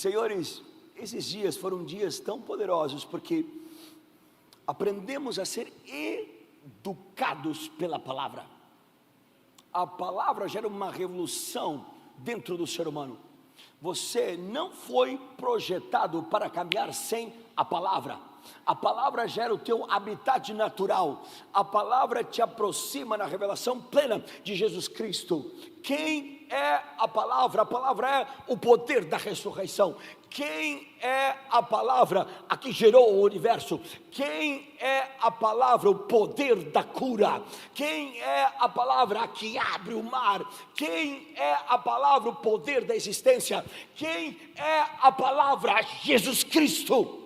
Senhores, esses dias foram dias tão poderosos porque aprendemos a ser educados pela palavra. A palavra gera uma revolução dentro do ser humano. Você não foi projetado para caminhar sem a palavra. A palavra gera o teu habitat natural. A palavra te aproxima na revelação plena de Jesus Cristo. Quem é a palavra? A palavra é o poder da ressurreição. Quem é a palavra? A que gerou o universo. Quem é a palavra? O poder da cura. Quem é a palavra? A que abre o mar. Quem é a palavra? O poder da existência. Quem é a palavra? Jesus Cristo.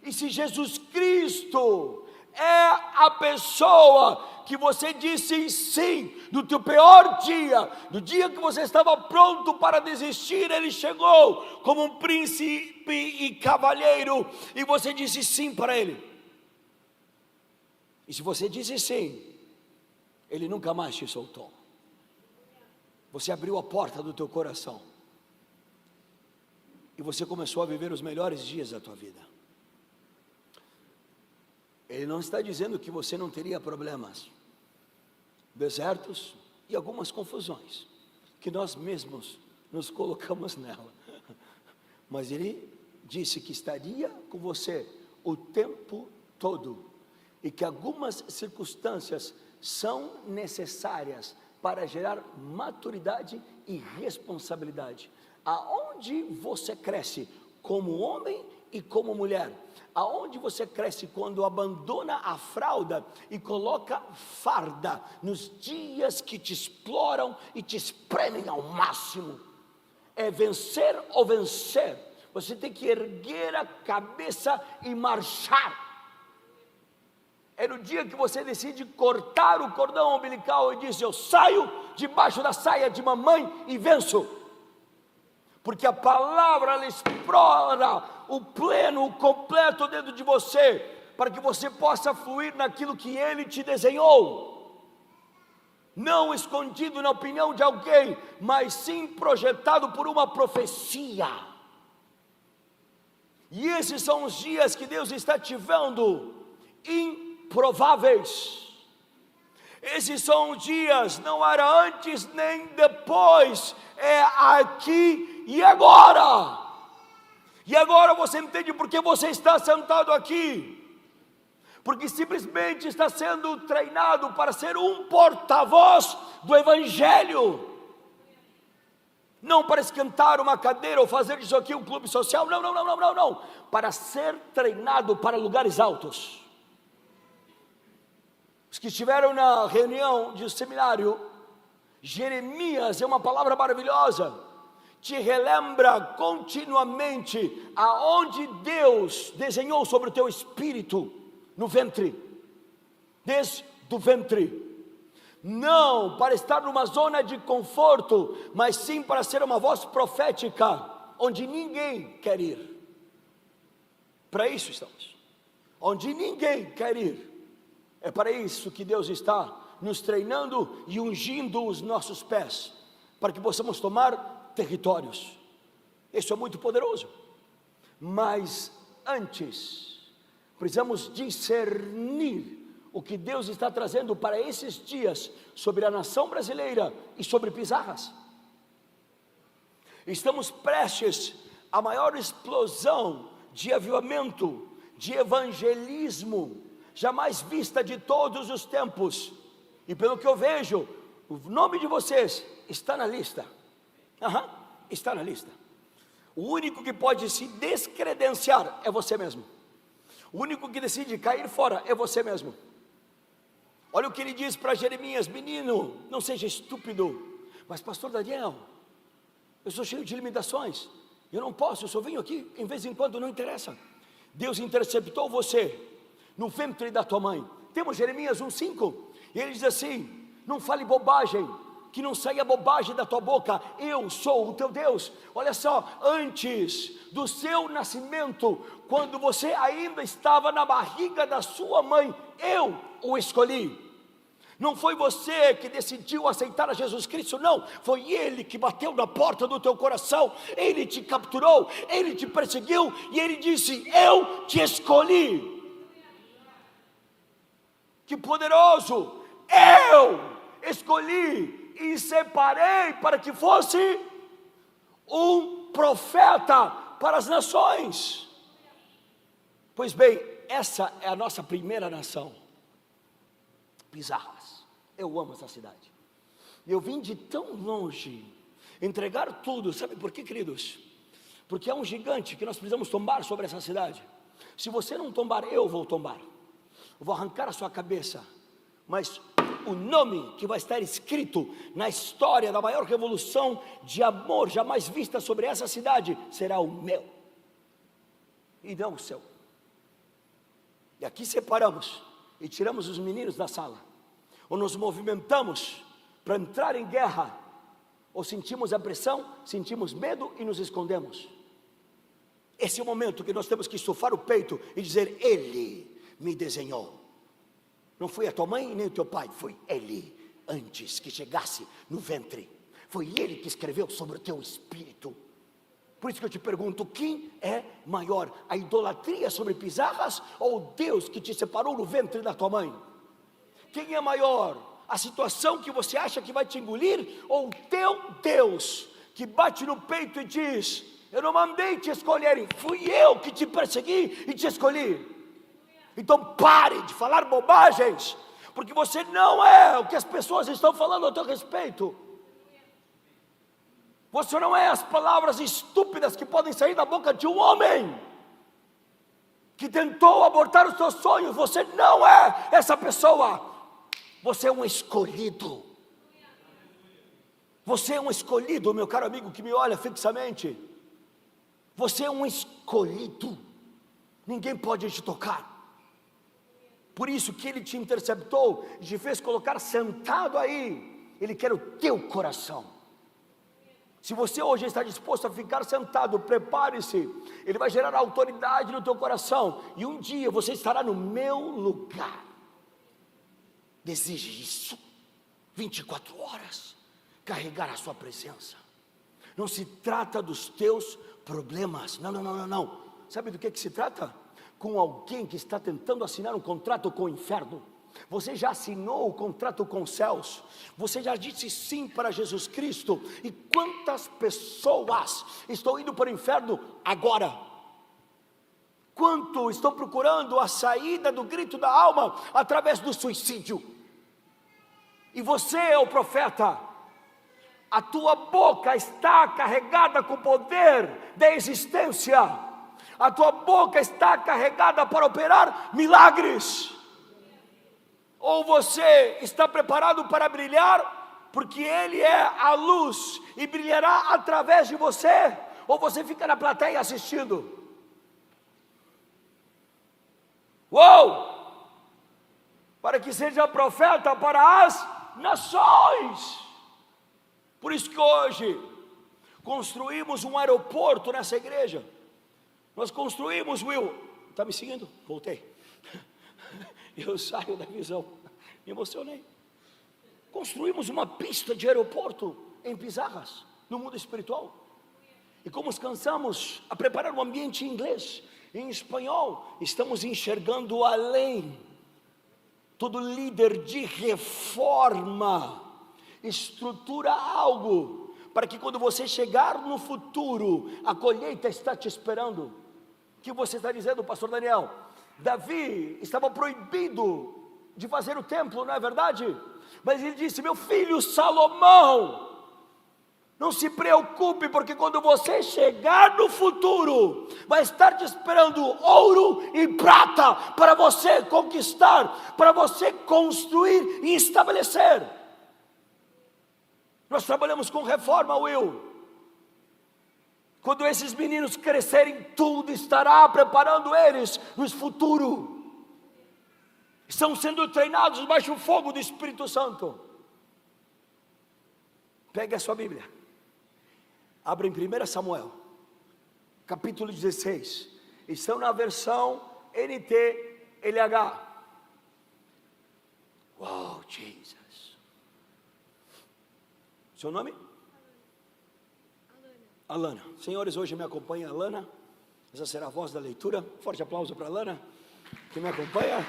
E se Jesus Cristo é a pessoa que você disse sim no teu pior dia, no dia que você estava pronto para desistir, Ele chegou como um príncipe e cavalheiro, e você disse sim para Ele. E se você disse sim, Ele nunca mais te soltou. Você abriu a porta do teu coração, e você começou a viver os melhores dias da tua vida. Ele não está dizendo que você não teria problemas, desertos e algumas confusões, que nós mesmos nos colocamos nela. Mas Ele disse que estaria com você o tempo todo, e que algumas circunstâncias são necessárias para gerar maturidade e responsabilidade. Aonde você cresce como homem e como mulher, aonde você cresce quando abandona a fralda e coloca farda nos dias que te exploram e te espremem ao máximo, é vencer ou vencer. Você tem que erguer a cabeça e marchar. É no dia que você decide cortar o cordão umbilical e diz: eu saio debaixo da saia de mamãe e venço. Porque a palavra, ela explora o pleno, o completo dentro de você, para que você possa fluir naquilo que Ele te desenhou, não escondido na opinião de alguém, mas sim projetado por uma profecia. E esses são os dias que Deus está te vendo improváveis. Esses são os dias, não era antes nem depois, é aqui e agora. E agora você entende por que você está sentado aqui? Porque simplesmente está sendo treinado para ser um porta-voz do Evangelho. Não para esquentar uma cadeira ou fazer disso aqui um clube social, não. Para ser treinado para lugares altos. Os que estiveram na reunião de seminário, Jeremias é uma palavra maravilhosa, te relembra continuamente aonde Deus desenhou sobre o teu espírito no ventre, desde o ventre, não para estar numa zona de conforto, mas sim para ser uma voz profética, onde ninguém quer ir. Para isso estamos, onde ninguém quer ir. É para isso que Deus está nos treinando e ungindo os nossos pés, para que possamos tomar territórios. Isso é muito poderoso. Mas antes, precisamos discernir o que Deus está trazendo para esses dias sobre a nação brasileira e sobre Pizarras. Estamos prestes à maior explosão de avivamento, de evangelismo jamais vista de todos os tempos. E pelo que eu vejo, o nome de vocês está na lista. Está na lista. O único que pode se descredenciar é você mesmo. O único que decide cair fora é você mesmo. Olha o que ele diz para Jeremias: menino, não seja estúpido. Mas pastor Daniel, eu sou cheio de limitações, eu não posso, eu só venho aqui em vez em quando, não interessa. Deus interceptou você no ventre da tua mãe. Temos Jeremias 1:5, e ele diz assim: não fale bobagem, que não saia bobagem da tua boca, eu sou o teu Deus. Olha só, antes do seu nascimento, quando você ainda estava na barriga da sua mãe, eu o escolhi. Não foi você que decidiu aceitar a Jesus Cristo, não. Foi Ele que bateu na porta do teu coração. Ele te capturou, Ele te perseguiu e Ele disse: eu te escolhi. Que poderoso! Eu escolhi e separei para que fosse um profeta para as nações. Pois bem, essa é a nossa primeira nação, Pizarras. Eu amo essa cidade. Eu vim de tão longe entregar tudo. Sabe por quê, queridos? Porque é um gigante que nós precisamos tombar sobre essa cidade. Se você não tombar, eu vou tombar. Eu vou arrancar a sua cabeça. Mas o nome que vai estar escrito na história da maior revolução de amor jamais vista sobre essa cidade será o meu e não o seu. E aqui separamos e tiramos os meninos da sala. Ou nos movimentamos para entrar em guerra, ou sentimos a pressão, sentimos medo e nos escondemos. Esse é o momento que nós temos que estufar o peito e dizer: Ele me desenhou. Não foi a tua mãe nem o teu pai, foi Ele, antes que chegasse no ventre. Foi Ele que escreveu sobre o teu espírito. Por isso que eu te pergunto: quem é maior, a idolatria sobre Pizarras ou Deus que te separou no ventre da tua mãe? Quem é maior, a situação que você acha que vai te engolir ou o teu Deus que bate no peito e diz: eu não mandei te escolherem, fui eu que te persegui e te escolhi. Então pare de falar bobagens, porque você não é o que as pessoas estão falando a teu respeito. Você não é as palavras estúpidas que podem sair da boca de um homem que tentou abortar os seus sonhos. Você não é essa pessoa. Você é um escolhido. Você é um escolhido, meu caro amigo que me olha fixamente. Você é um escolhido. Ninguém pode te tocar. Por isso que Ele te interceptou e te fez colocar sentado aí. Ele quer o teu coração. Se você hoje está disposto a ficar sentado, prepare-se. Ele vai gerar autoridade no teu coração. E um dia você estará no meu lugar. Deseje isso. 24 horas. Carregar a sua presença. Não se trata dos teus problemas. Não. Sabe do que se trata? Com alguém que está tentando assinar um contrato com o inferno. Você já assinou o contrato com os céus? Você já disse sim para Jesus Cristo? E quantas pessoas estão indo para o inferno agora? Quanto estão procurando a saída do grito da alma através do suicídio? E você é o profeta. A tua boca está carregada com o poder da existência. A tua boca está carregada para operar milagres. Ou você está preparado para brilhar, porque Ele é a luz e brilhará através de você, ou você fica na plateia assistindo. Uou! Para que seja profeta para as nações. Por isso que hoje construímos um aeroporto nessa igreja. Nós construímos, Will, está me seguindo? Voltei. Eu saio da visão, me emocionei. Construímos uma pista de aeroporto em Pizarras, no mundo espiritual. E como cansamos a preparar um ambiente em inglês, em espanhol, estamos enxergando além. Todo líder de reforma estrutura algo para que quando você chegar no futuro, a colheita está te esperando. O que você está dizendo, pastor Daniel? Davi estava proibido de fazer o templo, não é verdade? Mas ele disse: meu filho Salomão, não se preocupe, porque quando você chegar no futuro, vai estar te esperando ouro e prata para você conquistar, para você construir e estabelecer. Nós trabalhamos com reforma, Will. Quando esses meninos crescerem, tudo estará preparando eles no futuro. Estão sendo treinados baixo o fogo do Espírito Santo. Pegue a sua Bíblia. Abra em 1 Samuel, capítulo 16. Estão na versão NTLH. Uau, Jesus. Seu nome? Alana. Senhores, hoje me acompanha a Alana. Essa será a voz da leitura. Forte aplauso para a Alana, que me acompanha.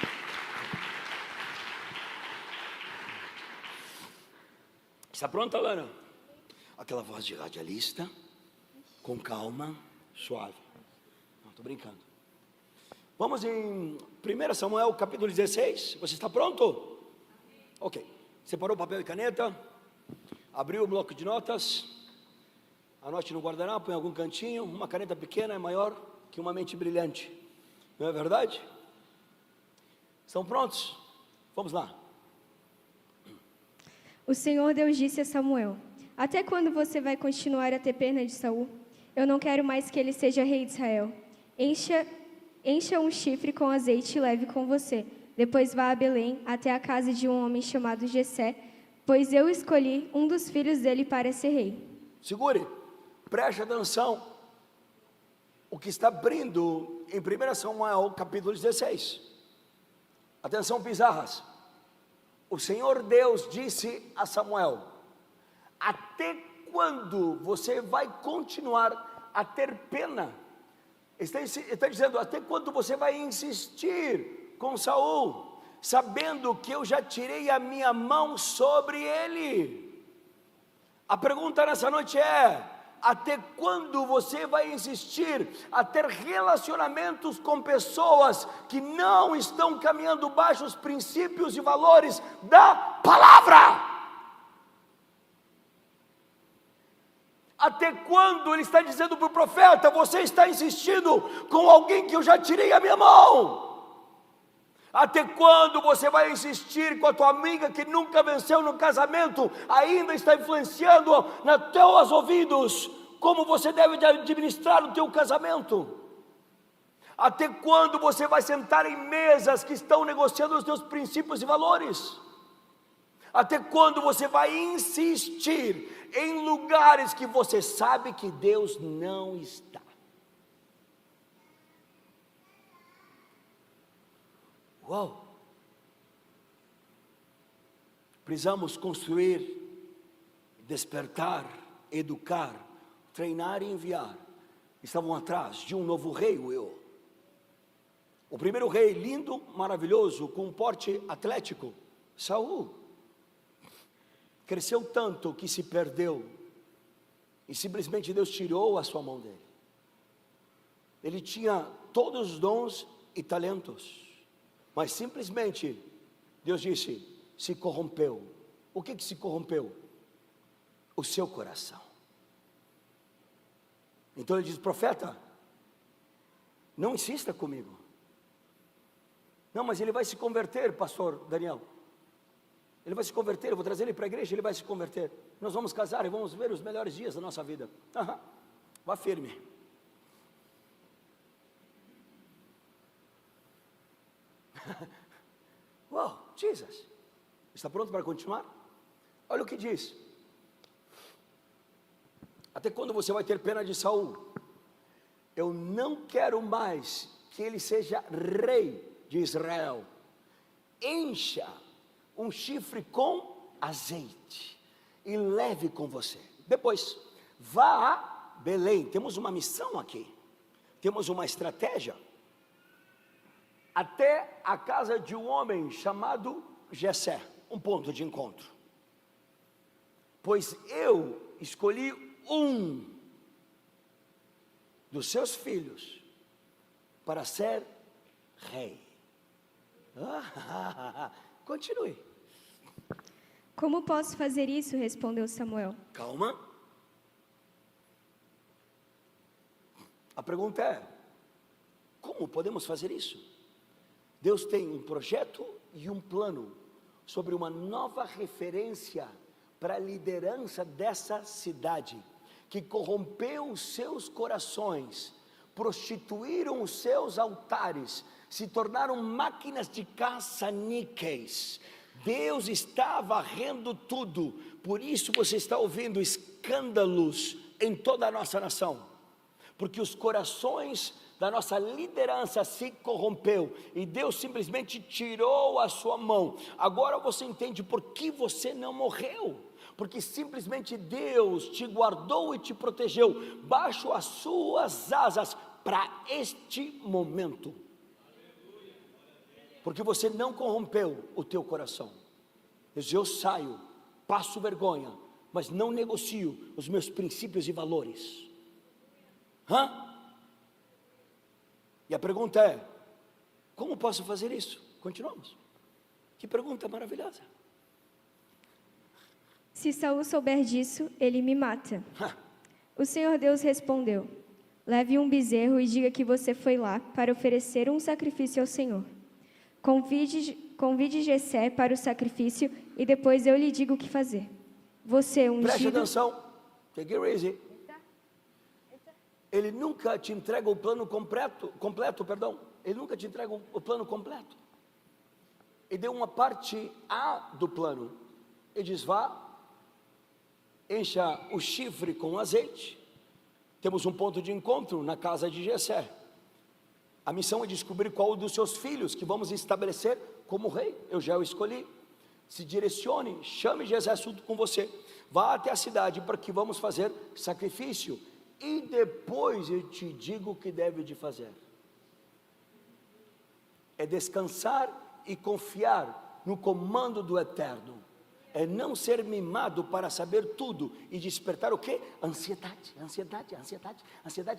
Está pronta, Alana? Aquela voz de radialista, com calma, suave. Não, estou brincando. Vamos em 1 Samuel capítulo 16. Você está pronto? Ok. Separou papel e caneta? Abriu o bloco de notas? Anote no guardanapo, em algum cantinho. Uma caneta pequena é maior que uma mente brilhante. Não é verdade? Estão prontos? Vamos lá. O Senhor Deus disse a Samuel: até quando você vai continuar a ter pena de Saul? Eu não quero mais que ele seja rei de Israel. Encha um chifre com azeite e leve com você. Depois vá a Belém, até a casa de um homem chamado Jessé, pois eu escolhi um dos filhos dele para ser rei. Segure, preste atenção. O que está abrindo em 1 Samuel capítulo 16. Atenção, Pizarras. O Senhor Deus disse a Samuel: até quando você vai continuar a ter pena? Está dizendo, até quando você vai insistir com Saul, sabendo que eu já tirei a minha mão sobre ele? A pergunta nessa noite é: até quando você vai insistir a ter relacionamentos com pessoas que não estão caminhando baixo os princípios e valores da palavra? Até quando ele está dizendo para o profeta: você está insistindo com alguém que eu já tirei a minha mão? Até quando você vai insistir com a tua amiga que nunca venceu no casamento, ainda está influenciando nos teus ouvidos como você deve administrar o teu casamento? Até quando você vai sentar em mesas que estão negociando os teus princípios e valores? Até quando você vai insistir em lugares que você sabe que Deus não está? Uau! Precisamos construir, despertar, educar, treinar e enviar. Estavam atrás de um novo rei, o primeiro rei, lindo, maravilhoso, com um porte atlético, Saul. Cresceu tanto que se perdeu, e simplesmente Deus tirou a sua mão dele. Ele tinha todos os dons e talentos, mas simplesmente Deus disse: se corrompeu. O que se corrompeu? O seu coração. Então ele diz: profeta, não insista comigo. Não, mas ele vai se converter, pastor Daniel. Ele vai se converter, eu vou trazer ele para a igreja, ele vai se converter. Nós vamos casar e vamos ver os melhores dias da nossa vida. Vá firme. Uau, Jesus. Está pronto para continuar? Olha o que diz. Até quando você vai ter pena de Saul? Eu não quero mais que ele seja rei de Israel. Encha um chifre com azeite e leve com você. Depois, vá a Belém. Temos uma missão aqui. Temos uma estratégia. Até a casa de um homem chamado Jessé, um ponto de encontro. Pois eu escolhi um dos seus filhos para ser rei. Continue. Como posso fazer isso? Respondeu Samuel. Calma. A pergunta é: como podemos fazer isso? Deus tem um projeto e um plano sobre uma nova referência para a liderança dessa cidade, que corrompeu os seus corações, prostituíram os seus altares, se tornaram máquinas de caça-níqueis. Deus está varrendo tudo. Por isso você está ouvindo escândalos em toda a nossa nação, porque os corações da nossa liderança se corrompeu e Deus simplesmente tirou a sua mão. Agora você entende por que você não morreu, porque simplesmente Deus te guardou e te protegeu baixo as suas asas para este momento, porque você não corrompeu o teu coração. Eu saio, passo vergonha, mas não negocio os meus princípios e valores. E a pergunta é: como posso fazer isso? Continuamos. Que pergunta maravilhosa. Se Saul souber disso, ele me mata. O Senhor Deus respondeu: leve um bezerro e diga que você foi lá para oferecer um sacrifício ao Senhor. Convide Jessé para o sacrifício e depois eu lhe digo o que fazer. Você ungido... Preste atenção. Take it easy. Ele nunca te entrega o plano completo. Ele nunca te entrega o plano completo. Ele deu uma parte A do plano. Ele diz: vá, encha o chifre com azeite. Temos um ponto de encontro na casa de Jessé. A missão é descobrir qual dos seus filhos que vamos estabelecer como rei. Eu já o escolhi. Se direcione, chame Jessé junto com você. Vá até a cidade para que vamos fazer sacrifício. E depois eu te digo o que deve de fazer. É descansar e confiar no comando do Eterno. É não ser mimado para saber tudo e despertar o quê? Ansiedade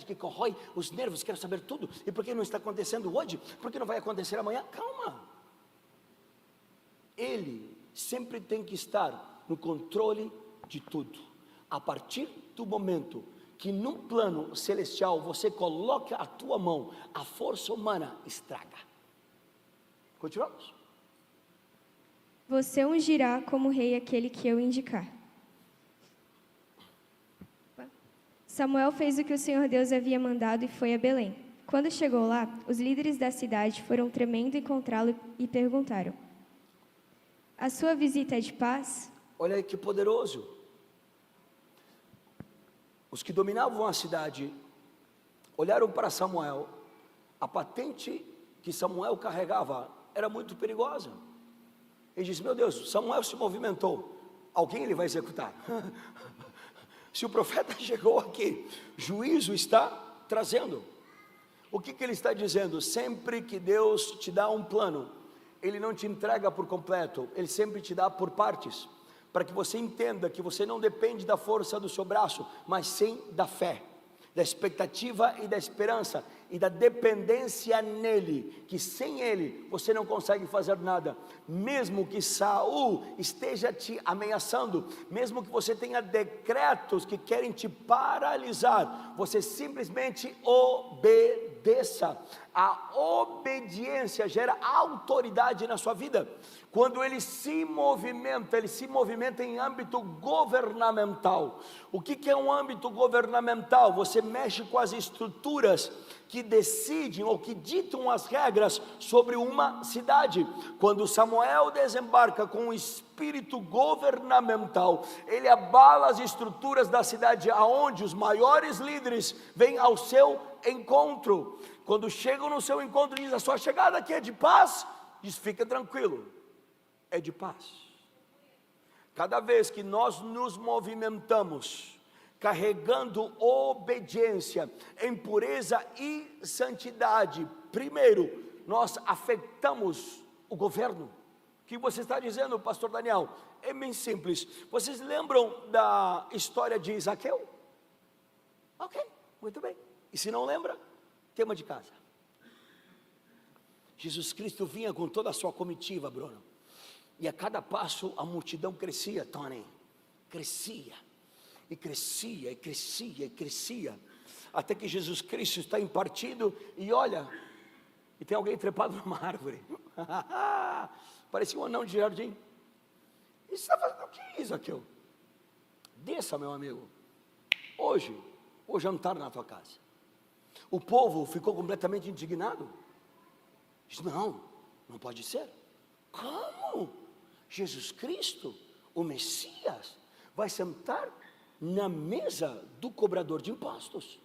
que corrói os nervos, quero saber tudo. E por que não está acontecendo hoje? Por que não vai acontecer amanhã? Calma. Ele sempre tem que estar no controle de tudo. A partir do momento que num plano celestial você coloca a tua mão, a força humana estraga. Continuamos. Você ungirá como rei aquele que eu indicar. Samuel fez o que o Senhor Deus havia mandado e foi a Belém. Quando chegou lá, os líderes da cidade foram tremendo encontrá-lo e perguntaram: a sua visita é de paz? Olha aí que poderoso. Os que dominavam a cidade olharam para Samuel. A patente que Samuel carregava era muito perigosa. Ele disse: meu Deus, Samuel se movimentou, alguém ele vai executar. Se o profeta chegou aqui, juízo está trazendo. O que ele está dizendo? Sempre que Deus te dá um plano, Ele não te entrega por completo, Ele sempre te dá por partes, para que você entenda que você não depende da força do seu braço, mas sim da fé, da expectativa e da esperança, e da dependência nele, que sem ele você não consegue fazer nada. Mesmo que Saul esteja te ameaçando, mesmo que você tenha decretos que querem te paralisar, você simplesmente obedeça. A obediência gera autoridade na sua vida. Quando ele se movimenta em âmbito governamental. O que é um âmbito governamental? Você mexe com as estruturas que decidem ou que ditam as regras sobre uma cidade. Quando Samuel desembarca com um espírito governamental, ele abala as estruturas da cidade, aonde os maiores líderes vêm ao seu encontro. Quando chegam no seu encontro, diz: a sua chegada aqui é de paz? Diz: fica tranquilo, é de paz. Cada vez que nós nos movimentamos carregando obediência em pureza e santidade, primeiro nós afetamos o governo. O que você está dizendo, pastor Daniel? É bem simples. Vocês lembram da história de Zaqueu? Ok, muito bem. E se não lembra, tema de casa. Jesus Cristo vinha com toda a sua comitiva, Bruno, e a cada passo a multidão crescia, Tony, crescia, até que Jesus Cristo está em partido, e olha, e tem alguém trepado numa árvore, parecia um anão de jardim. E você está fazendo o que, Zaqueu? Desça, meu amigo, hoje vou jantar na tua casa. O povo ficou completamente indignado. Diz: não pode ser. Como? Jesus Cristo, o Messias, vai sentar na mesa do cobrador de impostos?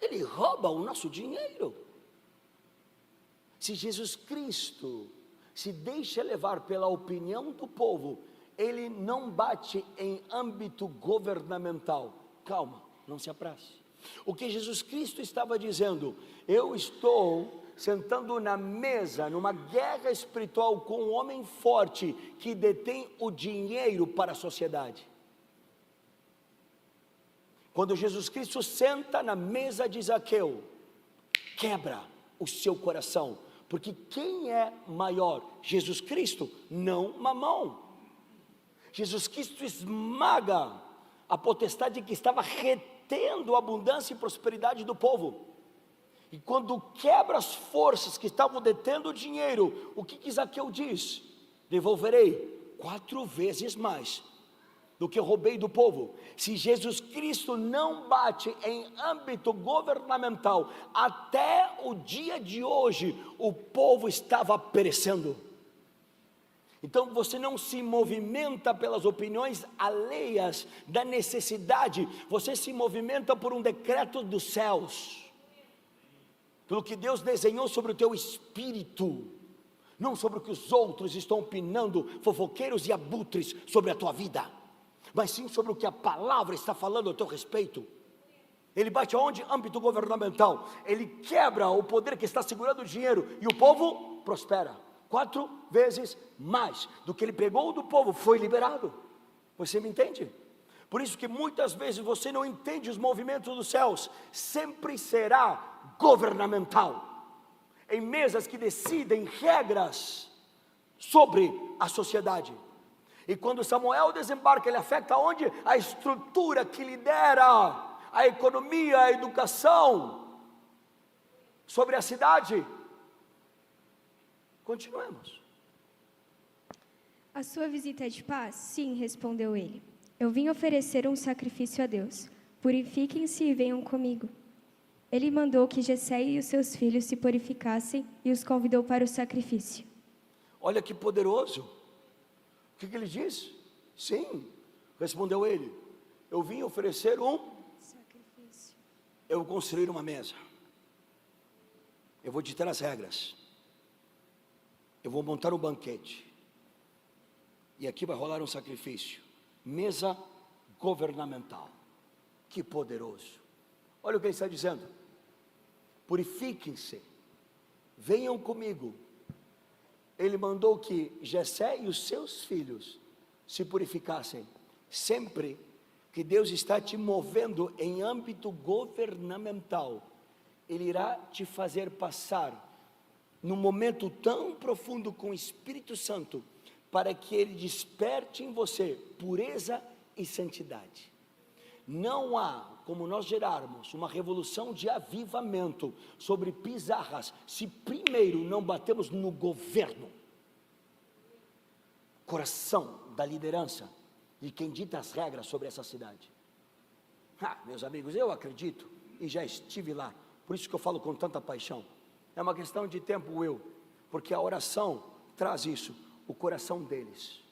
ele rouba o nosso dinheiro. Se Jesus Cristo se deixa levar pela opinião do povo, ele não bate em âmbito governamental. Calma, não se apresse. O que Jesus Cristo estava dizendo: eu estou sentando na mesa, numa guerra espiritual com um homem forte, que detém o dinheiro para a sociedade. Quando Jesus Cristo senta na mesa de Zaqueu, quebra o seu coração, porque quem é maior? Jesus Cristo, não Mamão. Jesus Cristo esmaga a potestade que estava retendo a abundância e prosperidade do povo. E quando quebra as forças que estavam detendo o dinheiro, o que Zaqueu diz? Devolverei 4 vezes mais do que eu roubei do povo. Se Jesus Cristo não bate em âmbito governamental, até o dia de hoje, o povo estava perecendo. Então você não se movimenta pelas opiniões alheias da necessidade, você se movimenta por um decreto dos céus, pelo que Deus desenhou sobre o teu espírito, não sobre o que os outros estão opinando, fofoqueiros e abutres sobre a tua vida, mas sim sobre o que a palavra está falando a teu respeito. Ele bate aonde? Âmbito governamental. Ele quebra o poder que está segurando o dinheiro, e o povo prospera. 4 vezes mais do que ele pegou do povo foi liberado. Você me entende? Por isso que muitas vezes você não entende os movimentos dos céus. Sempre será governamental, em mesas que decidem regras sobre a sociedade. E quando Samuel desembarca, ele afeta onde? A estrutura que lidera a economia, a educação sobre a cidade. Continuemos. A sua visita é de paz? Sim, respondeu ele. Eu vim oferecer um sacrifício a Deus. Purifiquem-se e venham comigo. Ele mandou que Jessé e os seus filhos se purificassem e os convidou para o sacrifício. Olha que poderoso. O que ele diz? Sim, respondeu ele. Eu vim oferecer um sacrifício. Eu vou construir uma mesa. Eu vou ditar as regras. Eu vou montar um banquete. E aqui vai rolar um sacrifício. Mesa governamental. Que poderoso. Olha o que ele está dizendo. Purifiquem-se. Venham comigo. Ele mandou que Jessé e os seus filhos se purificassem. Sempre que Deus está te movendo em âmbito governamental, Ele irá te fazer passar num momento tão profundo com o Espírito Santo, para que ele desperte em você pureza e santidade. Não há como nós gerarmos uma revolução de avivamento sobre pisarras, se primeiro não batemos no governo, coração da liderança, de quem dita as regras sobre essa cidade. Meus amigos, eu acredito, e já estive lá, por isso que eu falo com tanta paixão. É uma questão de tempo, porque a oração traz isso, o coração deles.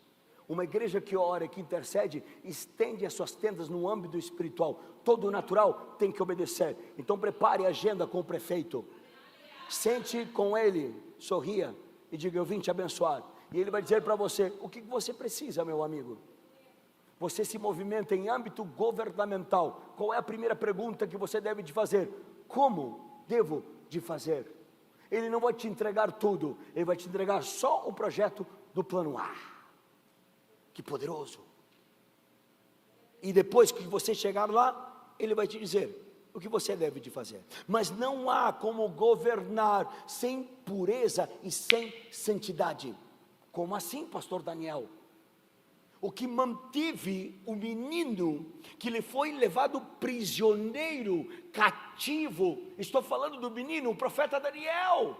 Uma igreja que ora e que intercede, estende as suas tendas no âmbito espiritual. Todo natural tem que obedecer. Então prepare a agenda com o prefeito. Sente com ele, sorria e diga: eu vim te abençoar. E ele vai dizer para você, o que você precisa, meu amigo? Você se movimenta em âmbito governamental. Qual é a primeira pergunta que você deve de fazer? Como devo de fazer? Ele não vai te entregar tudo, ele vai te entregar só o projeto do plano A. Que poderoso. E depois que você chegar lá, ele vai te dizer o que você deve de fazer. Mas não há como governar sem pureza e sem santidade. Como assim, pastor Daniel? O que manteve o menino que lhe foi levado prisioneiro, cativo, estou falando do menino, o profeta Daniel.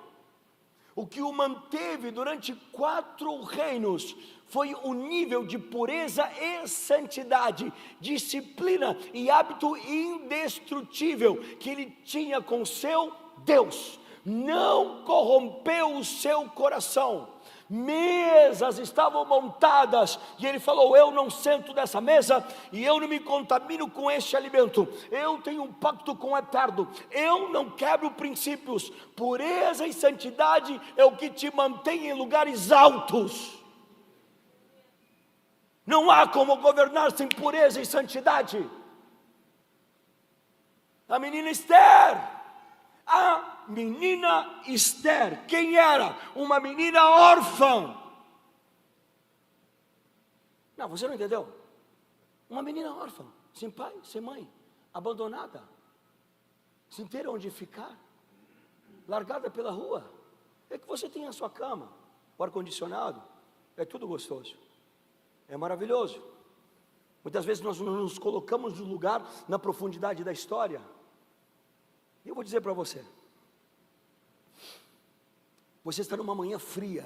O que o manteve durante 4 reinos foi o nível de pureza e santidade, disciplina e hábito indestrutível que ele tinha com seu Deus. Não corrompeu o seu coração, mesas estavam montadas, e ele falou: eu não sento nessa mesa, e eu não me contamino com este alimento, eu tenho um pacto com o Eterno, eu não quebro princípios, pureza e santidade é o que te mantém em lugares altos, não há como governar sem pureza e santidade. A menina Esther, quem era? Uma menina órfã. Não, você não entendeu? Uma menina órfã, sem pai, sem mãe, abandonada, sem ter onde ficar, largada pela rua. É que você tem a sua cama, o ar-condicionado, é tudo gostoso, é maravilhoso. Muitas vezes nós não nos colocamos no lugar, na profundidade da história. E eu vou dizer para você, você está numa manhã fria,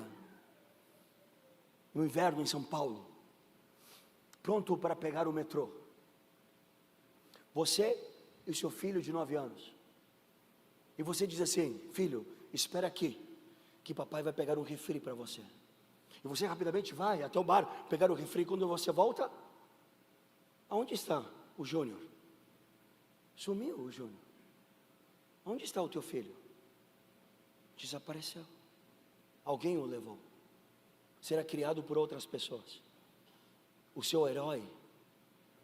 no inverno em São Paulo, pronto para pegar o metrô. Você e o seu filho de 9 anos. E você diz assim: filho, espera aqui, que papai vai pegar um refri para você. E você rapidamente vai até o bar, pegar o refri. Quando você volta, aonde está o Júnior? Sumiu o Júnior. Onde está o teu filho? Desapareceu. Alguém o levou. Será criado por outras pessoas. O seu herói,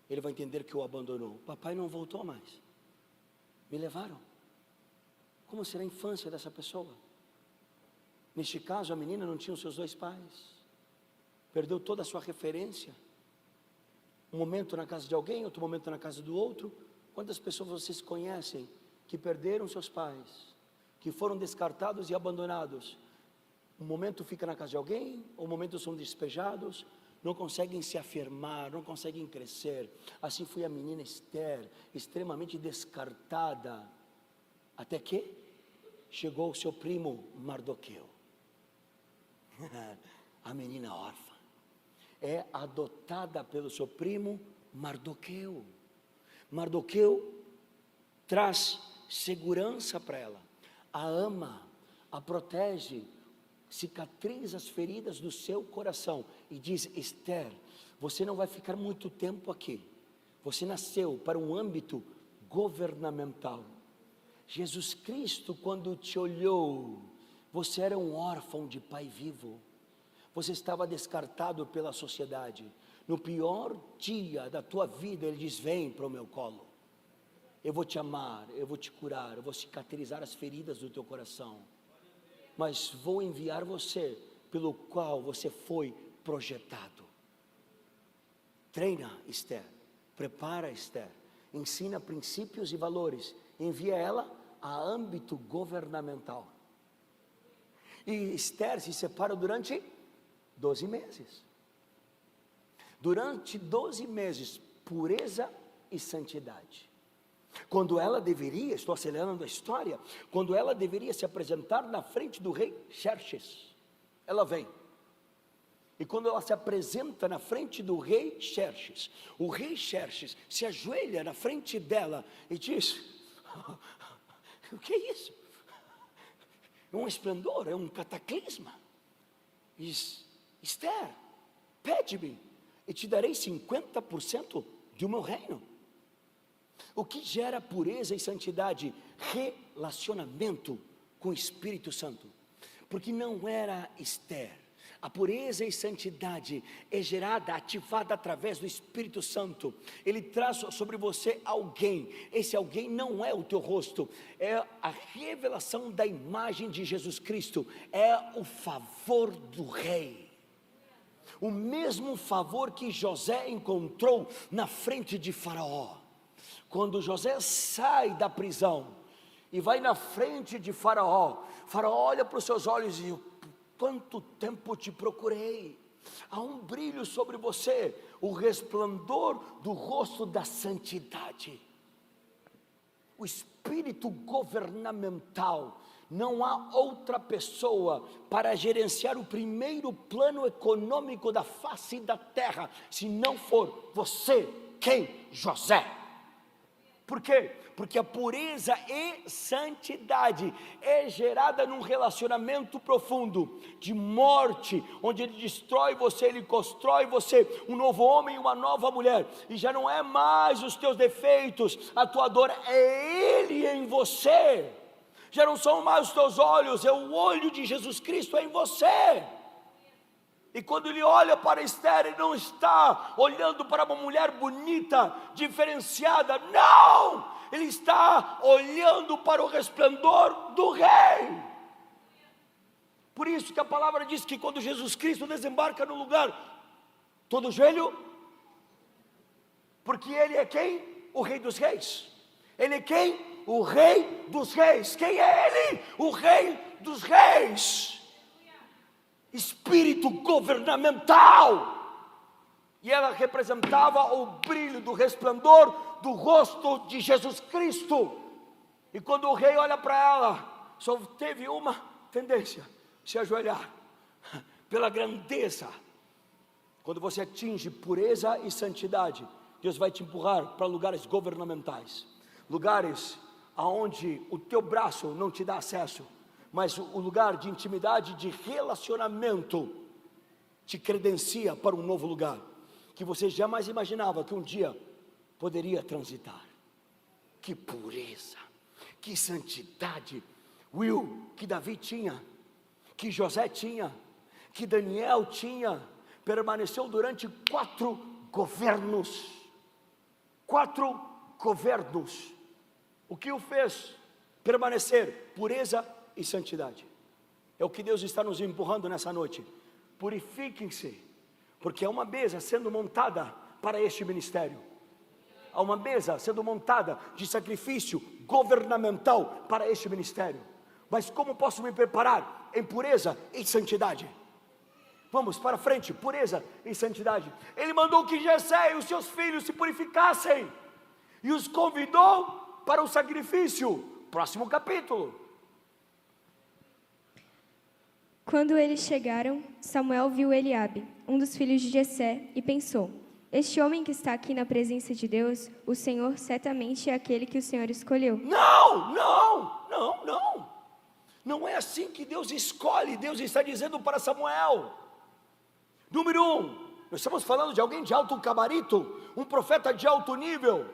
ele vai entender que o abandonou. Papai não voltou mais. Me levaram. Como será a infância dessa pessoa? Neste caso, a menina não tinha os seus 2 pais. Perdeu toda a sua referência. Um momento na casa de alguém, outro momento na casa do outro. Quantas pessoas vocês conhecem que perderam seus pais, que foram descartados e abandonados? Um momento fica na casa de alguém, um momento são despejados, não conseguem se afirmar, não conseguem crescer. Assim foi a menina Esther, extremamente descartada, até que chegou o seu primo Mardoqueu. A menina órfã é adotada pelo seu primo Mardoqueu. Mardoqueu traz segurança para ela, a ama, a protege, cicatriza as feridas do seu coração e diz: Esther, você não vai ficar muito tempo aqui, você nasceu para um âmbito governamental. Jesus Cristo, quando te olhou, você era um órfão de pai vivo, você estava descartado pela sociedade. No pior dia da tua vida, Ele diz: vem para o meu colo, eu vou te amar, eu vou te curar, eu vou cicatrizar as feridas do teu coração, mas vou enviar você pelo qual você foi projetado. Treina Esther, prepara Esther, ensina princípios e valores, envia ela a âmbito governamental. E Esther se separa durante 12 meses. Durante 12 meses, pureza e santidade. Quando ela deveria, estou acelerando a história, quando ela deveria se apresentar na frente do rei Xerxes, ela vem. E quando ela se apresenta na frente do rei Xerxes, o rei Xerxes se ajoelha na frente dela e diz: o que é isso? É um esplendor, é um cataclisma. Diz: Esther, pede-me e te darei 50% do meu reino. O que gera pureza e santidade? Relacionamento com o Espírito Santo. Porque não era Esther. A pureza e santidade é gerada, ativada através do Espírito Santo. Ele traz sobre você alguém. Esse alguém não é o teu rosto, é a revelação da imagem de Jesus Cristo, é o favor do rei. O mesmo favor que José encontrou na frente de Faraó. Quando José sai da prisão e vai na frente de Faraó, Faraó olha para os seus olhos e: quanto tempo te procurei? Há um brilho sobre você, o resplendor do rosto da santidade. O espírito governamental. Não há outra pessoa para gerenciar o primeiro plano econômico da face da terra, se não for você. Quem? José. Por quê? Porque a pureza e santidade é gerada num relacionamento profundo de morte, onde Ele destrói você, Ele constrói você, um novo homem e uma nova mulher, e já não é mais os teus defeitos, a tua dor, é Ele em você, já não são mais os teus olhos, é o olho de Jesus Cristo em você. E quando Ele olha para Esther, Ele não está olhando para uma mulher bonita, diferenciada, não! Ele está olhando para o resplendor do Rei. Por isso que a palavra diz que quando Jesus Cristo desembarca no lugar, todo joelho, porque Ele é quem? O Rei dos Reis. Ele é quem? O Rei dos Reis. Quem é Ele? O Rei dos Reis. Espírito governamental, e ela representava o brilho do resplendor do rosto de Jesus Cristo. E quando o rei olha para ela, só teve uma tendência: se ajoelhar pela grandeza. Quando você atinge pureza e santidade, Deus vai te empurrar para lugares governamentais, lugares aonde o teu braço não te dá acesso, mas o lugar de intimidade, de relacionamento, te credencia para um novo lugar, que você jamais imaginava que um dia poderia transitar. Que pureza, que santidade, Will, que Davi tinha, que José tinha, que Daniel tinha, permaneceu durante 4 governos, 4 governos, o que o fez permanecer? Pureza e santidade. É o que Deus está nos empurrando nessa noite. Purifiquem-se, porque há uma mesa sendo montada para este ministério, há uma mesa sendo montada de sacrifício governamental para este ministério. Mas como posso me preparar? Em pureza e santidade. Vamos para frente, pureza e santidade. Ele mandou que Jessé e os seus filhos se purificassem, e os convidou para o sacrifício. Próximo capítulo. Quando eles chegaram, Samuel viu Eliabe, um dos filhos de Jessé, e pensou: este homem que está aqui na presença de Deus, o Senhor certamente é aquele que o Senhor escolheu. Não é assim que Deus escolhe. Deus está dizendo para Samuel: número 1, nós estamos falando de alguém de alto gabarito, um profeta de alto nível.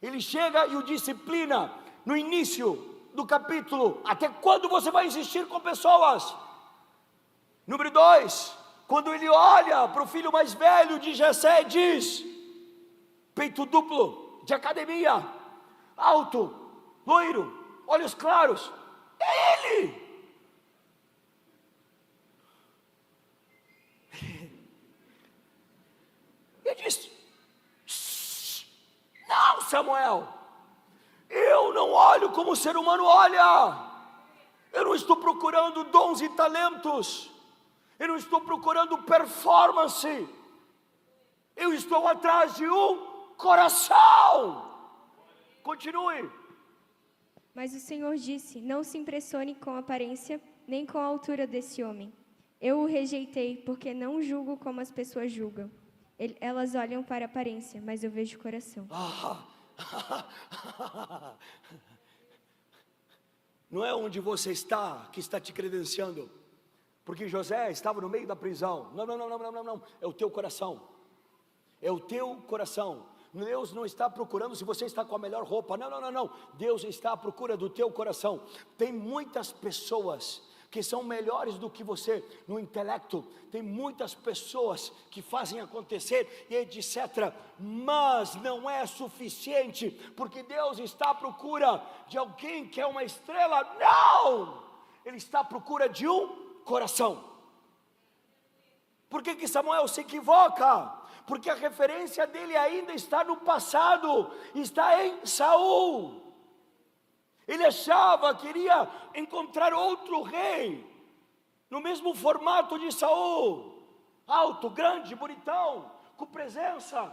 Ele chega e o disciplina no início do capítulo. Até quando você vai insistir com pessoas? Número 2, quando ele olha para o filho mais velho de Jessé, diz: peito duplo, de academia, alto, loiro, olhos claros, é ele. E diz: não, Samuel, eu não olho como o ser humano olha. Eu não estou procurando dons e talentos, eu não estou procurando performance, eu estou atrás de um coração. Continue. Mas o Senhor disse: não se impressione com a aparência, nem com a altura desse homem. Eu o rejeitei, porque não julgo como as pessoas julgam. Elas olham para a aparência, mas eu vejo o coração. Não é onde você está que está te credenciando, porque José estava no meio da prisão. Não, é o teu coração, é o teu coração. Deus não está procurando se você está com a melhor roupa, não, Deus está à procura do teu coração. Tem muitas pessoas que são melhores do que você no intelecto, tem muitas pessoas que fazem acontecer e etc, mas não é suficiente, porque Deus está à procura de alguém que é uma estrela. Não, Ele está à procura de um coração. Por que Samuel se equivoca? Porque a referência dele ainda está no passado, está em Saul. Ele achava que iria encontrar outro rei, no mesmo formato de Saul, alto, grande, bonitão, com presença,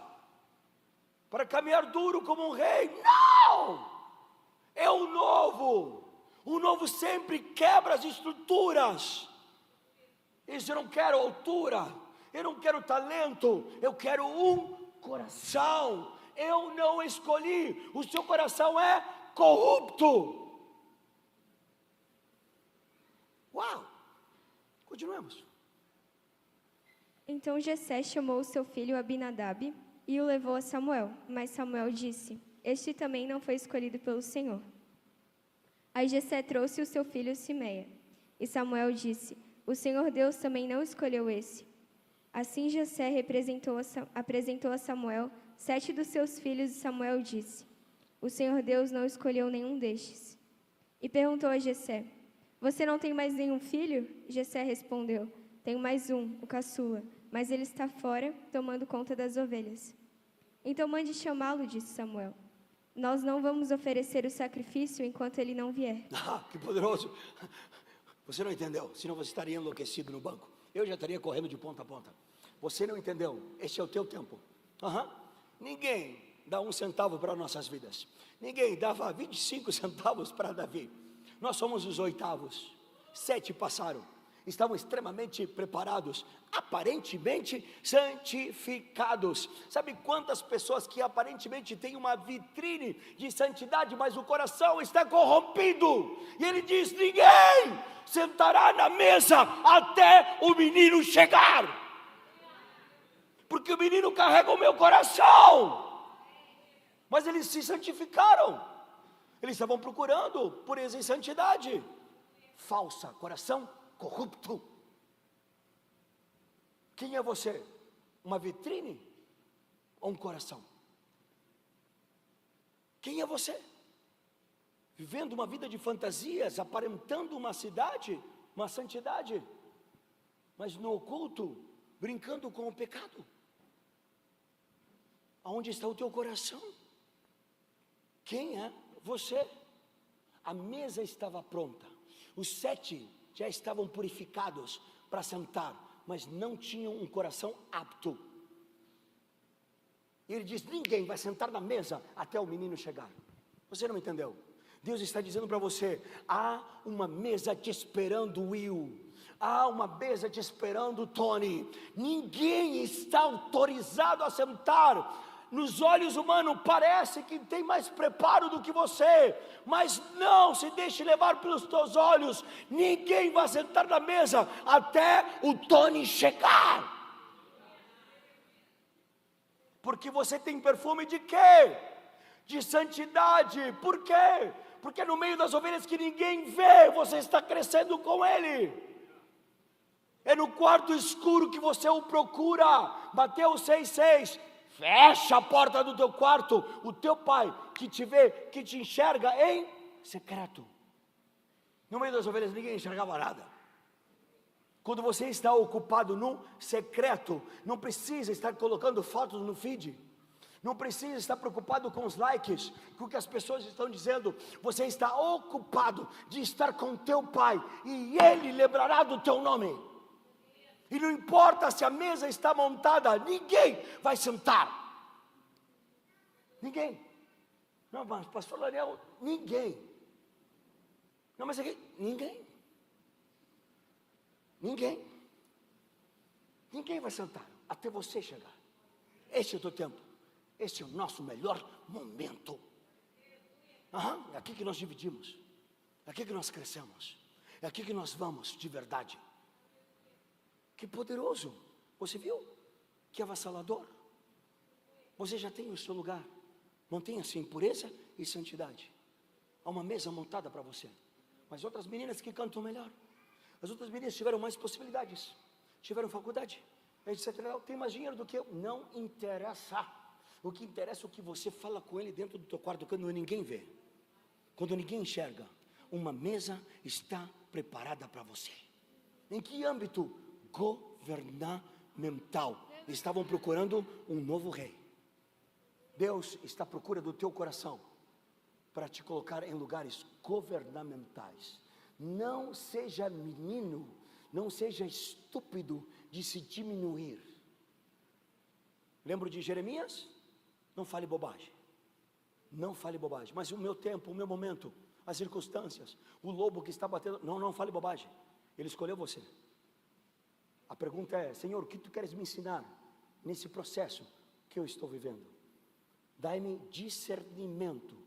para caminhar duro como um rei. Não! É o novo sempre quebra as estruturas. Isso, eu não quero altura, eu não quero talento, eu quero um coração. eu não escolhi, o seu coração é corrupto. Uau! Continuemos. Então Jessé chamou o seu filho Abinadab e o levou a Samuel. Mas Samuel disse: este também não foi escolhido pelo Senhor. Aí Jessé trouxe o seu filho Simeia. E Samuel disse: o Senhor Deus também não escolheu esse. Assim Jessé apresentou a Samuel 7 dos seus filhos, e Samuel disse: o Senhor Deus não escolheu nenhum destes. E perguntou a Jessé: você não tem mais nenhum filho? Jessé respondeu: tenho mais um, o caçula, mas ele está fora, tomando conta das ovelhas. Então mande chamá-lo, disse Samuel. Nós não vamos oferecer o sacrifício enquanto ele não vier. Que poderoso! Você não entendeu, senão você estaria enlouquecido no banco. Eu já estaria correndo de ponta a ponta. Você não entendeu, este é o teu tempo. Ninguém dá 1 centavo para nossas vidas. Ninguém dava 25 centavos para Davi. Nós somos os 8º. 7 passaram. Estavam extremamente preparados, aparentemente santificados. Sabe quantas pessoas que aparentemente têm uma vitrine de santidade, mas o coração está corrompido? E ele diz: ninguém sentará na mesa até o menino chegar, porque o menino carrega o meu coração. Mas eles se santificaram, eles estavam procurando pureza e santidade falsa, coração corrupto. Quem é você? Uma vitrine ou um coração? Quem é você? Vivendo uma vida de fantasias, aparentando uma cidade, uma santidade, mas no oculto, brincando com o pecado. Aonde está o teu coração? Quem é você? A mesa estava pronta, os 7 já estavam purificados para sentar, mas não tinham um coração apto. E ele diz: ninguém vai sentar na mesa até o menino chegar. Você não entendeu? Deus está dizendo para você: há uma mesa te esperando, Will. Há uma mesa te esperando, Tony. Ninguém está autorizado a sentar. Nos olhos humanos parece que tem mais preparo do que você, mas não se deixe levar pelos teus olhos. Ninguém vai sentar na mesa até o Tony chegar. Porque você tem perfume de quê? De santidade. Por quê? Porque no meio das ovelhas que ninguém vê, você está crescendo com ele. É no quarto escuro que você o procura. Mateus 6,6. Fecha a porta do teu quarto. O teu pai que te vê, que te enxerga em secreto. No meio das ovelhas ninguém enxergava nada. Quando você está ocupado no secreto, não precisa estar colocando fotos no feed. Não precisa estar preocupado com os likes, com o que as pessoas estão dizendo. Você está ocupado de estar com teu pai, e ele lembrará do teu nome. E não importa se a mesa está montada, ninguém vai sentar. Ninguém. Não, mas pastor Daniel, ninguém. Não, mas aqui, ninguém. Ninguém. Ninguém vai sentar até você chegar. Este é o teu tempo. Este é o nosso melhor momento. É aqui que nós dividimos. É aqui que nós crescemos. É aqui que nós vamos de verdade. Que poderoso. Você viu? Que avassalador. Você já tem o seu lugar. Mantenha-se em pureza e santidade. Há uma mesa montada para você. Mas outras meninas que cantam melhor. As outras meninas tiveram mais possibilidades. Tiveram faculdade. Etc. Tem mais dinheiro do que eu. Não interessa. O que interessa é o que você fala com ele dentro do teu quarto, quando ninguém vê. Quando ninguém enxerga. Uma mesa está preparada para você. Em que âmbito? Governamental. Estavam procurando um novo rei. Deus está à procura do teu coração para te colocar em lugares governamentais. Não seja menino, não seja estúpido de se diminuir. Lembro de Jeremias? Não fale bobagem. Não fale bobagem. Mas o meu tempo, o meu momento, as circunstâncias, o lobo que está batendo, não fale bobagem. Ele escolheu você. A pergunta é: Senhor, o que tu queres me ensinar nesse processo que eu estou vivendo? Dai-me discernimento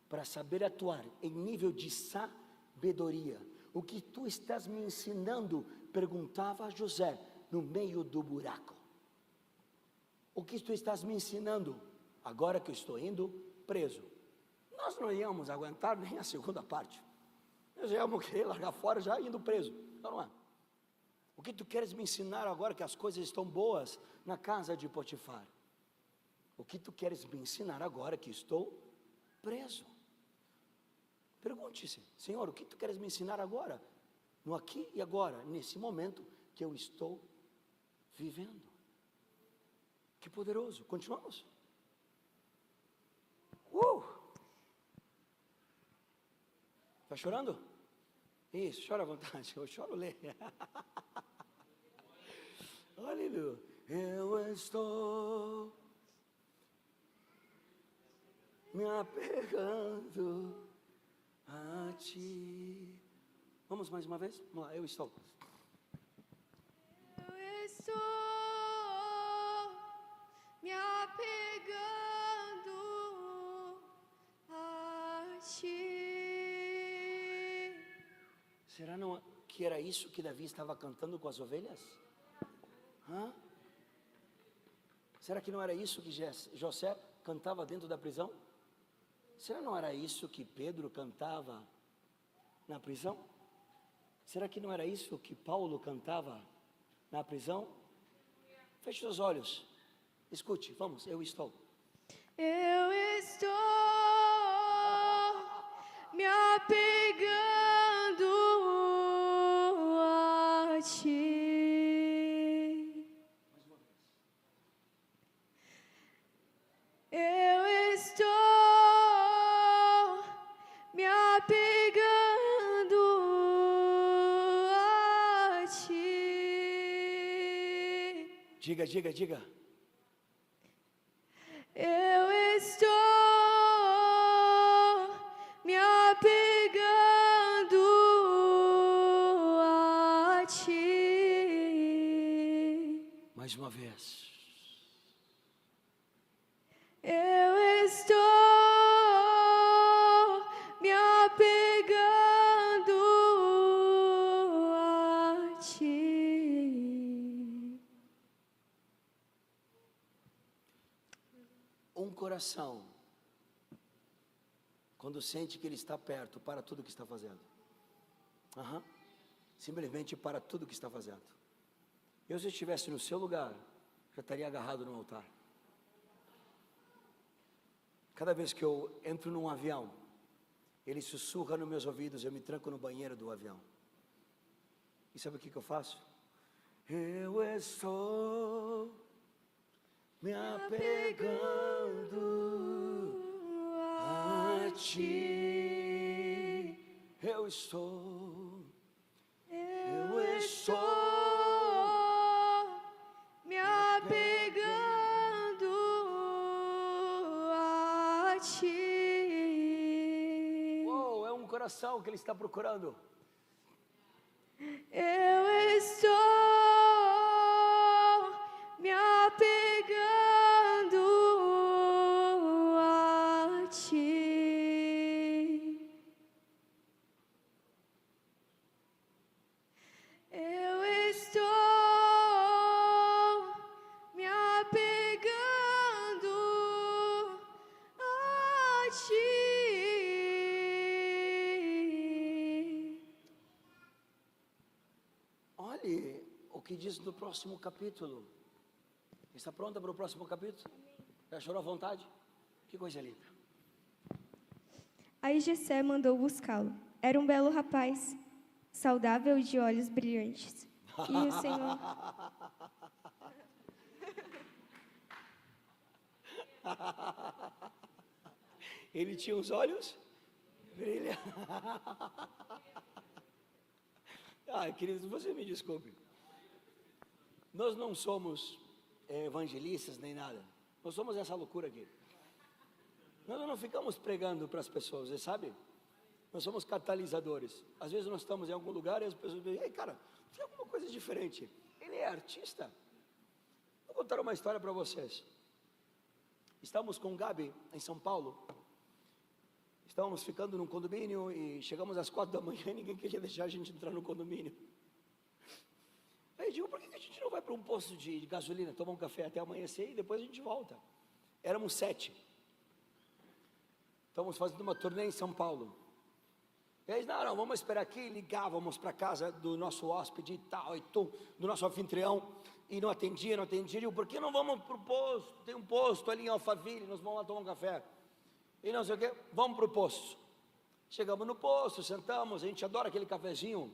para saber atuar em nível de sabedoria. O que tu estás me ensinando, perguntava José no meio do buraco. O que tu estás me ensinando, agora que eu estou indo preso? Nós não íamos aguentar nem a segunda parte. Nós já íamos querer largar fora já indo preso. Não é? O que tu queres me ensinar agora que as coisas estão boas na casa de Potifar? O que tu queres me ensinar agora que estou preso? Pergunte-se, Senhor, o que tu queres me ensinar agora? No aqui e agora, nesse momento que eu estou vivendo. Que poderoso. Continuamos? Está chorando? Isso, chora à vontade. Eu choro ler. Aleluia. Eu estou me apegando a ti. Vamos mais uma vez? Vamos lá, eu estou. Eu estou me apegando a ti. Será não que era isso que Davi estava cantando com as ovelhas? Hã? Será que não era isso que José cantava dentro da prisão? Será que não era isso que Pedro cantava na prisão? Será que não era isso que Paulo cantava na prisão? Feche os olhos, escute, vamos, eu estou. Eu estou me apegando a ti. Eu estou me apegando a ti. Diga, diga, diga. Eu estou me apegando a ti. Mais uma vez. Eu estou me apegando a ti. Um coração, quando sente que ele está perto, para tudo que está fazendo. Simplesmente para tudo que está fazendo. Eu, se estivesse no seu lugar, já estaria agarrado no altar. Cada vez que eu entro num avião, ele sussurra nos meus ouvidos, eu me tranco no banheiro do avião. E sabe o que eu faço? Eu estou me apegando a ti. Eu estou me apegando a ti. Uou, é um coração que ele está procurando. Eu estou me apegando a ti. Eu estou me apegando a ti. Olhe o que diz no próximo capítulo. Está pronta para o próximo capítulo? Já chorou à vontade? Que coisa linda. Aí Jessé mandou buscá-lo. Era um belo rapaz, saudável e de olhos brilhantes. E o Senhor... Ele tinha os olhos brilhantes. Queridos, você me desculpe. Nós não somos evangelistas nem nada. Nós somos essa loucura aqui. Nós não ficamos pregando para as pessoas, você sabe? Nós somos catalisadores. Às vezes nós estamos em algum lugar e as pessoas dizem: ei, cara, tem alguma coisa diferente. Ele é artista. Vou contar uma história para vocês. Estávamos com o Gabi em São Paulo. Estávamos ficando num condomínio e chegamos às 4 da manhã e ninguém queria deixar a gente entrar no condomínio. Aí eu digo, por que a gente não vai para um posto de gasolina, tomar um café até amanhecer e depois a gente volta? Éramos 7. Estávamos fazendo uma turnê em São Paulo. E aí, não, vamos esperar aqui. Ligávamos para casa do nosso hóspede e tal, do nosso anfitrião, e não atendia. E digo, por que não vamos para o posto? Tem um posto ali em Alphaville, nós vamos lá tomar um café. E não sei o que, vamos para o posto. Chegamos no posto, sentamos, a gente adora aquele cafezinho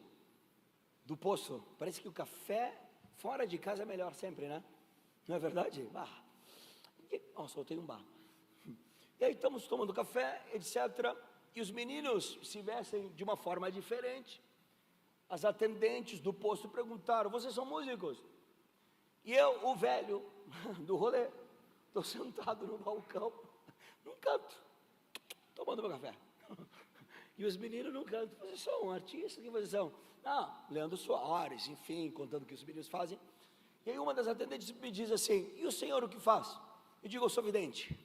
do posto. Parece que o café fora de casa é melhor sempre, né? Não é verdade? Nossa, eu tenho um bar. E aí estamos tomando café, etc. E os meninos se vestem de uma forma diferente. As atendentes do posto perguntaram, vocês são músicos? E eu, o velho do rolê, estou sentado no balcão, num canto, tomando meu café. E os meninos num canto, vocês são um artista? Quem vocês são? Leandro Soares, enfim, contando o que os meninos fazem. E aí uma das atendentes me diz assim, e o senhor o que faz? Eu digo, eu sou vidente.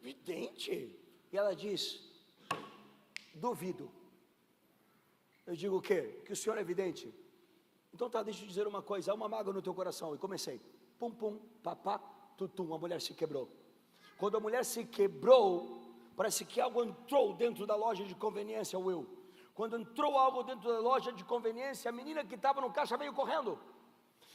Vidente? E ela diz, duvido. Eu digo o quê? Que o senhor é vidente? Então tá, deixa eu dizer uma coisa, há uma mágoa no teu coração. E comecei, pum pum, papá, tutum, a mulher se quebrou. Quando a mulher se quebrou, parece que algo entrou dentro da loja de conveniência, Will. Quando entrou algo dentro da loja de conveniência, a menina que estava no caixa veio correndo.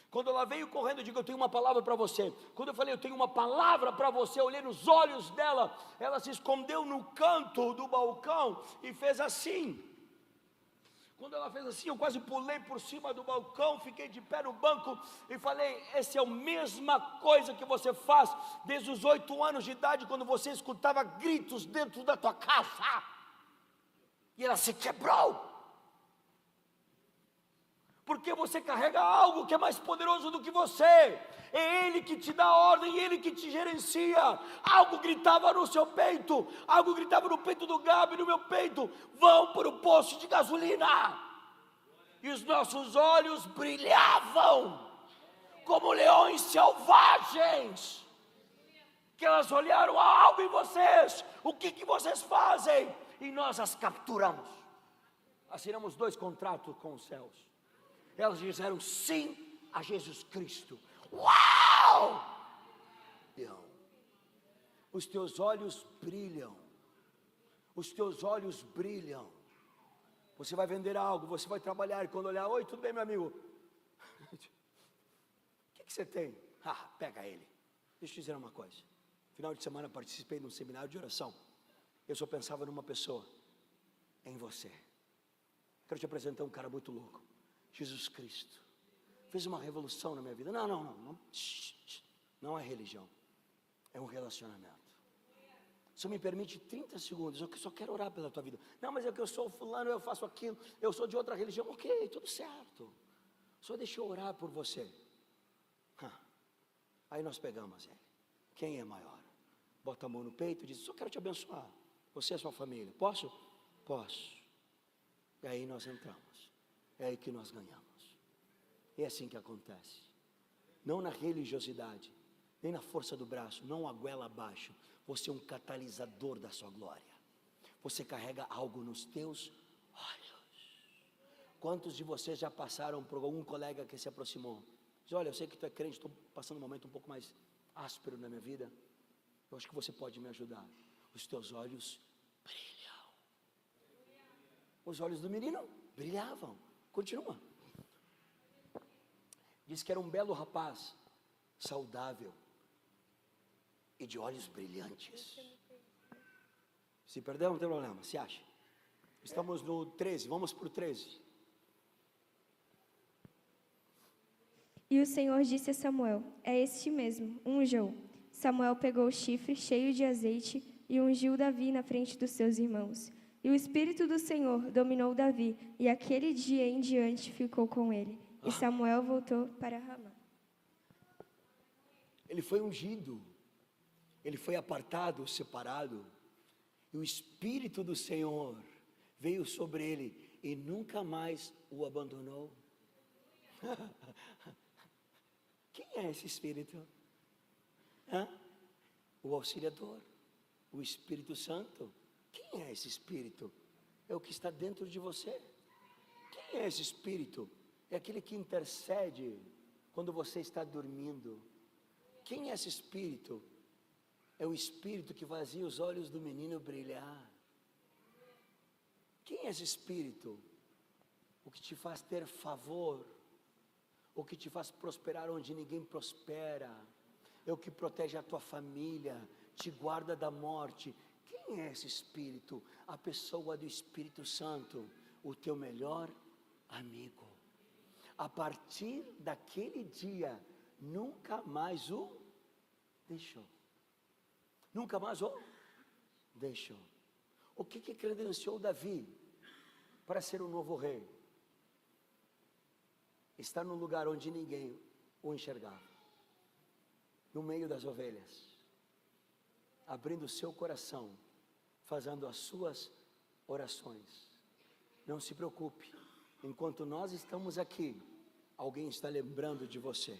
Quando ela veio correndo, eu digo, eu tenho uma palavra para você. Quando eu falei, eu tenho uma palavra para você, eu olhei nos olhos dela, ela se escondeu no canto do balcão e fez assim. Quando ela fez assim, eu quase pulei por cima do balcão, fiquei de pé no banco e falei, essa é a mesma coisa que você faz desde os 8 anos de idade, quando você escutava gritos dentro da tua casa. E ela se quebrou. Porque você carrega algo que é mais poderoso do que você. É Ele que te dá ordem, Ele que te gerencia. Algo gritava no seu peito, algo gritava no peito do Gabi, no meu peito, vão para o posto de gasolina. E os nossos olhos brilhavam, como leões selvagens. Que elas olharam algo em vocês, o que vocês fazem? E nós as capturamos. Assinamos 2 contratos com os céus. Elas disseram sim a Jesus Cristo. Uau! Os teus olhos brilham. Os teus olhos brilham. Você vai vender algo, você vai trabalhar e quando olhar, oi, tudo bem, meu amigo? O que você tem? Pega ele. Deixa eu te dizer uma coisa. Final de semana participei de um seminário de oração. Eu só pensava numa pessoa, em você. Quero te apresentar um cara muito louco. Jesus Cristo fez uma revolução na minha vida. Não é religião, é um relacionamento. Se me permite 30 segundos, eu só quero orar pela tua vida. Não, mas é que eu sou fulano, eu faço aquilo, eu sou de outra religião. Ok, tudo certo. Só deixa eu orar por você. Aí nós pegamos ele. Quem é maior? Bota a mão no peito e diz, só quero te abençoar. Você e a sua família. Posso? Posso. E aí nós entramos. É aí que nós ganhamos. É assim que acontece. Não na religiosidade, nem na força do braço, não a goela abaixo. Você é um catalisador da sua glória. Você carrega algo nos teus olhos. Quantos de vocês já passaram por algum colega que se aproximou? Diz, olha, eu sei que tu é crente, estou passando um momento um pouco mais áspero na minha vida. Eu acho que você pode me ajudar. Os teus olhos brilham. Os olhos do menino brilhavam. Continua. Diz que era um belo rapaz, saudável e de olhos brilhantes. Se perdeu, não tem problema, se acha. Estamos no 13, vamos para o 13. E o Senhor disse a Samuel, é este mesmo, unja-o. Samuel pegou o chifre cheio de azeite e ungiu Davi na frente dos seus irmãos. E o Espírito do Senhor dominou Davi, e aquele dia em diante ficou com ele. E Samuel voltou para Ramá. Ele foi ungido, ele foi apartado, separado, e o Espírito do Senhor veio sobre ele e nunca mais o abandonou. Quem é esse Espírito? Hã? O auxiliador, o Espírito Santo. Quem é esse Espírito? É o que está dentro de você. Quem é esse Espírito? É aquele que intercede quando você está dormindo. Quem é esse Espírito? É o Espírito que fazia os olhos do menino brilhar. Quem é esse Espírito? O que te faz ter favor, o que te faz prosperar onde ninguém prospera, é o que protege a tua família, te guarda da morte. Quem é esse Espírito? A pessoa do Espírito Santo, o teu melhor amigo. A partir daquele dia, nunca mais o deixou. Nunca mais o deixou. O que credenciou Davi para ser o novo rei? Estar num lugar onde ninguém o enxergava, no meio das ovelhas, abrindo o seu coração, fazendo as suas orações. Não se preocupe, enquanto nós estamos aqui, alguém está lembrando de você.